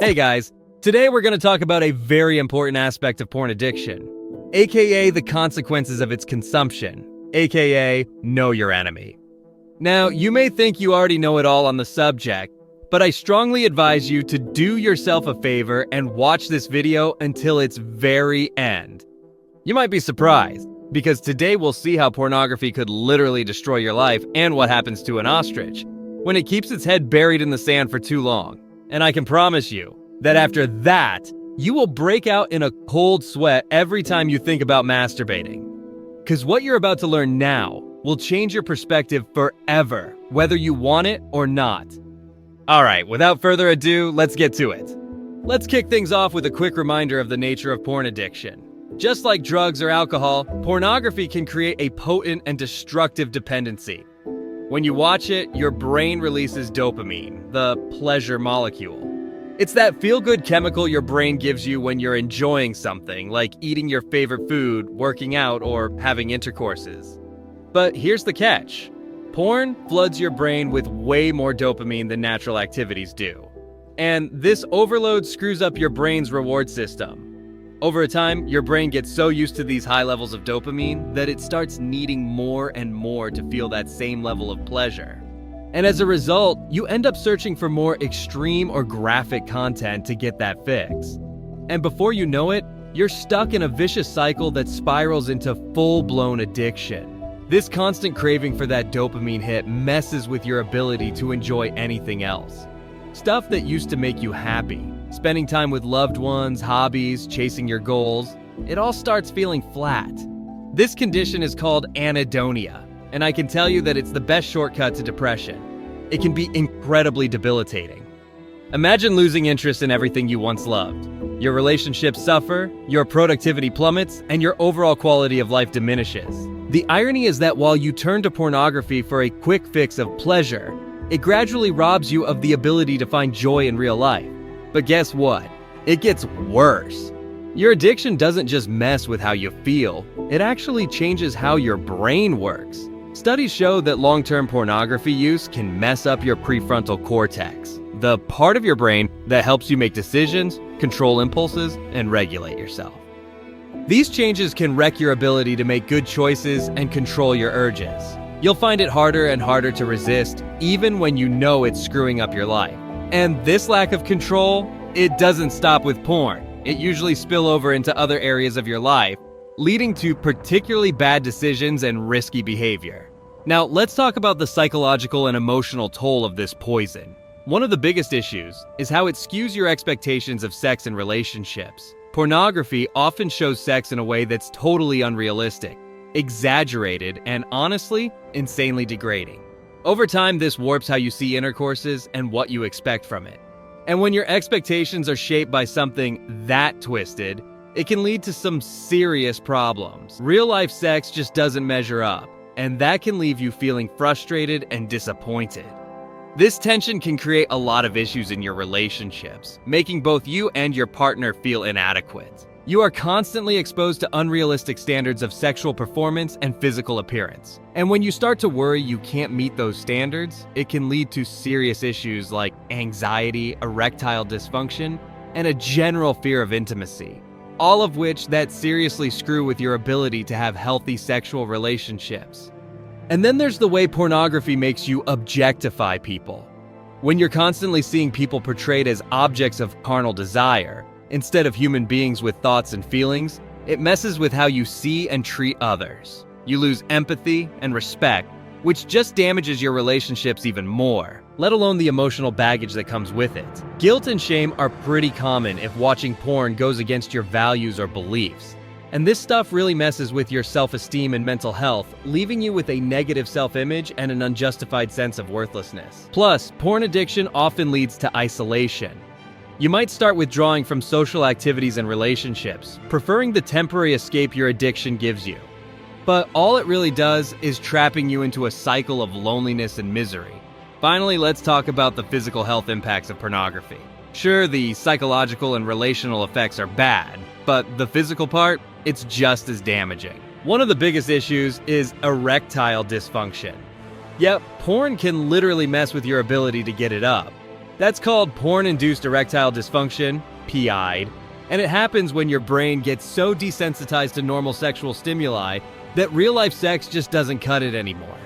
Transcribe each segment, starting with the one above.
Hey guys, today we're going to talk about a very important aspect of porn addiction, aka the consequences of its consumption, aka know your enemy. Now, you may think you already know it all on the subject, but I strongly advise you to do yourself a favor and watch this video until its very end. You might be surprised, because today we'll see how pornography could literally destroy your life and what happens to an ostrich when it keeps its head buried in the sand for too long. And I can promise you that after that, you will break out in a cold sweat every time you think about masturbating. Because what you're about to learn now will change your perspective forever, whether you want it or not. Alright, without further ado, let's get to it. Let's kick things off with a quick reminder of the nature of porn addiction. Just like drugs or alcohol, pornography can create a potent and destructive dependency. When you watch it, your brain releases dopamine, the pleasure molecule. It's that feel-good chemical your brain gives you when you're enjoying something, like eating your favorite food, working out, or having intercourses. But here's the catch. Porn floods your brain with way more dopamine than natural activities do. And this overload screws up your brain's reward system. Over time, your brain gets so used to these high levels of dopamine that it starts needing more and more to feel that same level of pleasure. And as a result, you end up searching for more extreme or graphic content to get that fix. And before you know it, you're stuck in a vicious cycle that spirals into full-blown addiction. This constant craving for that dopamine hit messes with your ability to enjoy anything else. Stuff that used to make you happy, spending time with loved ones, hobbies, chasing your goals, it all starts feeling flat. This condition is called anhedonia, and I can tell you that it's the best shortcut to depression. It can be incredibly debilitating. Imagine losing interest in everything you once loved. Your relationships suffer, your productivity plummets, and your overall quality of life diminishes. The irony is that while you turn to pornography for a quick fix of pleasure, it gradually robs you of the ability to find joy in real life. But guess what? It gets worse. Your addiction doesn't just mess with how you feel, it actually changes how your brain works. Studies show that long-term pornography use can mess up your prefrontal cortex, the part of your brain that helps you make decisions, control impulses, and regulate yourself. These changes can wreck your ability to make good choices and control your urges. You'll find it harder and harder to resist, even when you know it's screwing up your life. And this lack of control, it doesn't stop with porn. It usually spills over into other areas of your life, leading to particularly bad decisions and risky behavior. Now, let's talk about the psychological and emotional toll of this poison. One of the biggest issues is how it skews your expectations of sex and relationships. Pornography often shows sex in a way that's totally unrealistic, exaggerated, and honestly, insanely degrading. Over time, this warps how you see intercourses and what you expect from it. And when your expectations are shaped by something that twisted, it can lead to some serious problems. Real-life sex just doesn't measure up, and that can leave you feeling frustrated and disappointed. This tension can create a lot of issues in your relationships, making both you and your partner feel inadequate. You are constantly exposed to unrealistic standards of sexual performance and physical appearance. And when you start to worry you can't meet those standards, it can lead to serious issues like anxiety, erectile dysfunction, and a general fear of intimacy. All of which that seriously screw with your ability to have healthy sexual relationships. And then there's the way pornography makes you objectify people. When you're constantly seeing people portrayed as objects of carnal desire, instead of human beings with thoughts and feelings, it messes with how you see and treat others. You lose empathy and respect, which just damages your relationships even more, let alone the emotional baggage that comes with it. Guilt and shame are pretty common if watching porn goes against your values or beliefs. And this stuff really messes with your self-esteem and mental health, leaving you with a negative self-image and an unjustified sense of worthlessness. Plus, porn addiction often leads to isolation. You might start withdrawing from social activities and relationships, preferring the temporary escape your addiction gives you. But all it really does is trapping you into a cycle of loneliness and misery. Finally, let's talk about the physical health impacts of pornography. Sure, the psychological and relational effects are bad, but the physical part, it's just as damaging. One of the biggest issues is erectile dysfunction. Yep, porn can literally mess with your ability to get it up. That's called porn-induced erectile dysfunction, PID, and it happens when your brain gets so desensitized to normal sexual stimuli that real-life sex just doesn't cut it anymore.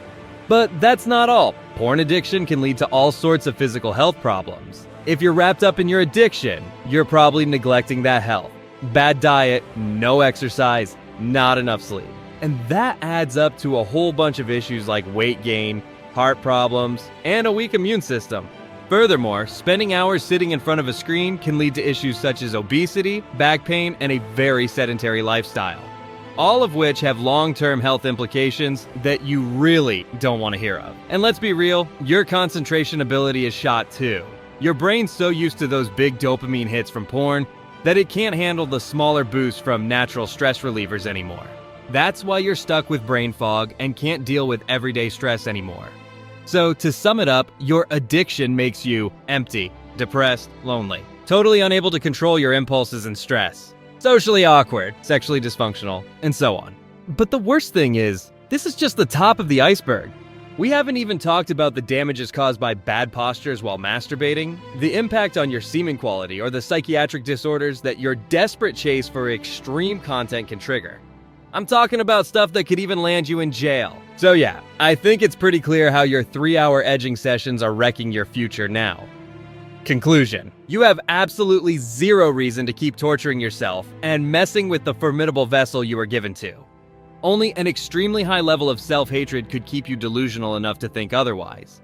But that's not all. Porn addiction can lead to all sorts of physical health problems. If you're wrapped up in your addiction, you're probably neglecting that health. Bad diet, no exercise, not enough sleep. And that adds up to a whole bunch of issues like weight gain, heart problems, and a weak immune system. Furthermore, spending hours sitting in front of a screen can lead to issues such as obesity, back pain, and a very sedentary lifestyle. All of which have long-term health implications that you really don't want to hear of. And let's be real, your concentration ability is shot too. Your brain's so used to those big dopamine hits from porn that it can't handle the smaller boosts from natural stress relievers anymore. That's why you're stuck with brain fog and can't deal with everyday stress anymore. So to sum it up, your addiction makes you empty, depressed, lonely, totally unable to control your impulses and stress, socially awkward, sexually dysfunctional, and so on. But the worst thing is, this is just the top of the iceberg. We haven't even talked about the damages caused by bad postures while masturbating, the impact on your semen quality, or the psychiatric disorders that your desperate chase for extreme content can trigger. I'm talking about stuff that could even land you in jail. So yeah, I think it's pretty clear how your 3-hour edging sessions are wrecking your future now. Conclusion: you have absolutely zero reason to keep torturing yourself and messing with the formidable vessel you were given to. Only an extremely high level of self-hatred could keep you delusional enough to think otherwise.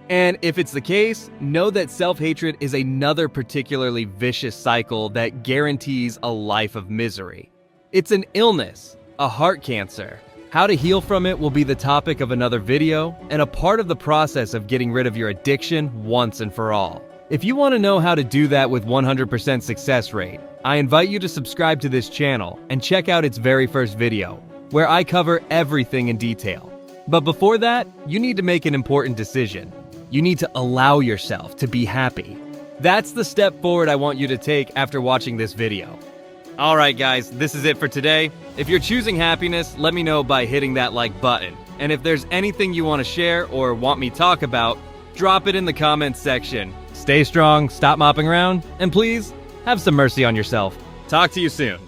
And if it's the case, know that self-hatred is another particularly vicious cycle that guarantees a life of misery. It's an illness, a heart cancer. How to heal from it will be the topic of another video and a part of the process of getting rid of your addiction once and for all. If you want to know how to do that with 100% success rate, I invite you to subscribe to this channel and check out its very first video, where I cover everything in detail. But before that, you need to make an important decision. You need to allow yourself to be happy. That's the step forward I want you to take after watching this video. Alright guys, this is it for today. If you're choosing happiness, let me know by hitting that like button. And if there's anything you want to share or want me to talk about, drop it in the comments section. Stay strong, stop mopping around, and please, have some mercy on yourself. Talk to you soon.